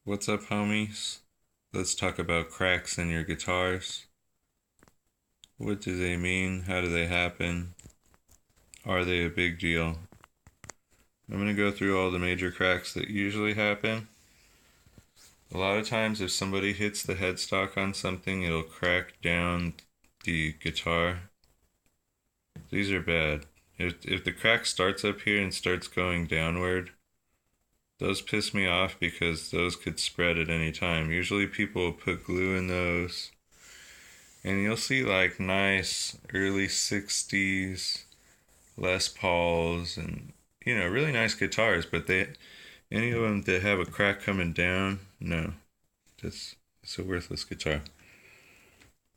What's up, homies? Let's talk about cracks in your guitars. What do they mean? How do they happen? Are they a big deal? I'm going to go through all the major cracks that usually happen. A lot of times, if somebody hits the headstock on something, it'll crack down the guitar. These are bad. If the crack starts up here and starts going downward, those piss me off because those could spread at any time. Usually people will put glue in those, and you'll see like nice early 60s Les Pauls and really nice guitars, but any of them that have a crack coming down, no. It's a worthless guitar.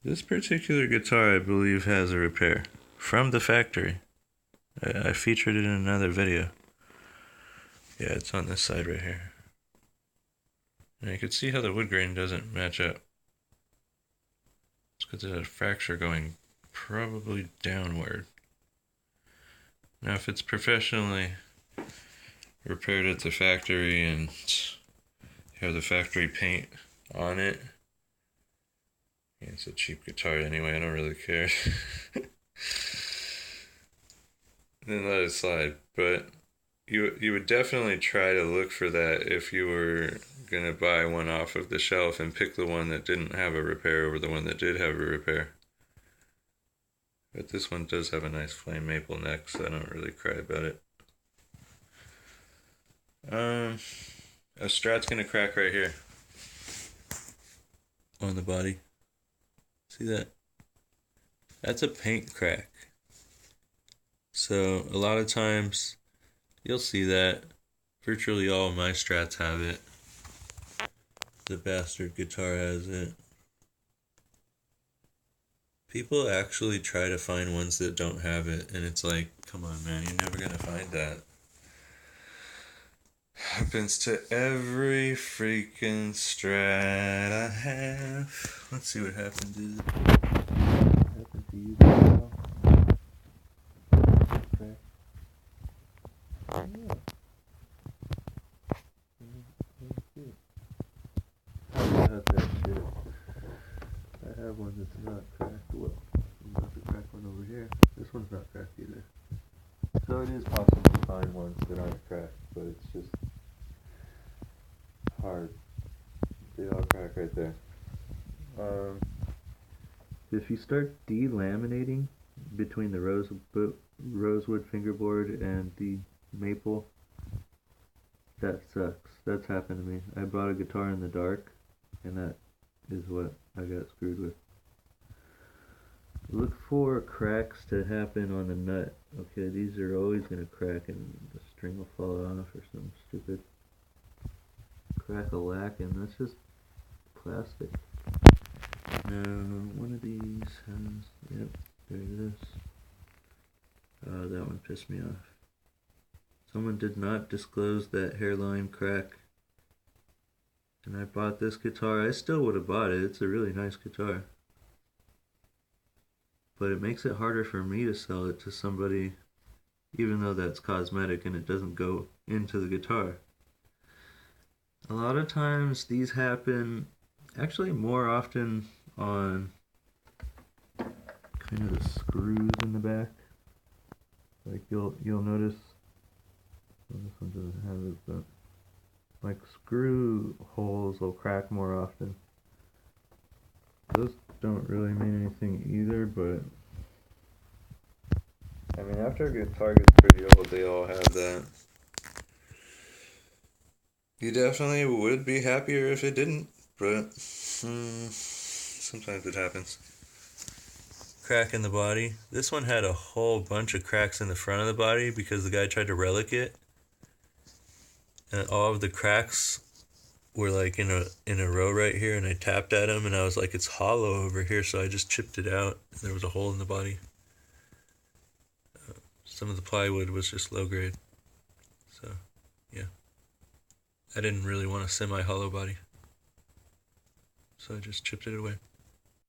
This particular guitar I believe has a repair from the factory. I featured it in another video. Yeah, it's on this side right here. And you can see how the wood grain doesn't match up. It's because there's a fracture going probably downward. Now, if it's professionally repaired at the factory and you have the factory paint on it, yeah, it's a cheap guitar anyway, I don't really care. Then let it slide. But you would definitely try to look for that if you were gonna buy one off of the shelf and pick the one that didn't have a repair over the one that did have a repair. But this one does have a nice flame maple neck, so I don't really cry about it. A strat's gonna crack right here on the body. See that? That's a paint crack. So a lot of times you'll see that. Virtually all of my strats have it. The bastard guitar has it. People actually try to find ones that don't have it, and it's like, come on, man, you're never gonna find that. Happens to every freaking strat I have. Let's see what happened to you. Cut that shit. I have one that's not cracked. Well, I'm about to crack one over here. This one's not cracked either. So it is possible to find ones that aren't cracked, but it's just hard. They all crack right there. If you start delaminating between the rosewood fingerboard and the maple, that sucks. That's happened to me. I bought a guitar in the dark, and that is what I got screwed with. Look for cracks to happen on the nut. Okay, these are always going to crack and the string will fall off or something stupid. Crack-a-lackin', that's just plastic. Now, one of these has, yep, there it is. Oh, that one pissed me off. Someone did not disclose that hairline crack. And I bought this guitar. I still would have bought it. It's a really nice guitar. But it makes it harder for me to sell it to somebody, even though that's cosmetic and it doesn't go into the guitar. A lot of times these happen, actually more often on kind of the screws in the back. Like you'll notice, well, this one doesn't have it, but like screw holes will crack more often. Those don't really mean anything either, but I mean, after a guitar gets pretty old, they all have that. You definitely would be happier if it didn't, but sometimes it happens. Crack in the body. This one had a whole bunch of cracks in the front of the body because the guy tried to relic it, and all of the cracks were like in a row right here, and I tapped at them and I was like, it's hollow over here, so I just chipped it out and there was a hole in the body. Some of the plywood was just low grade, so yeah, I didn't really want a semi hollow body, so I just chipped it away.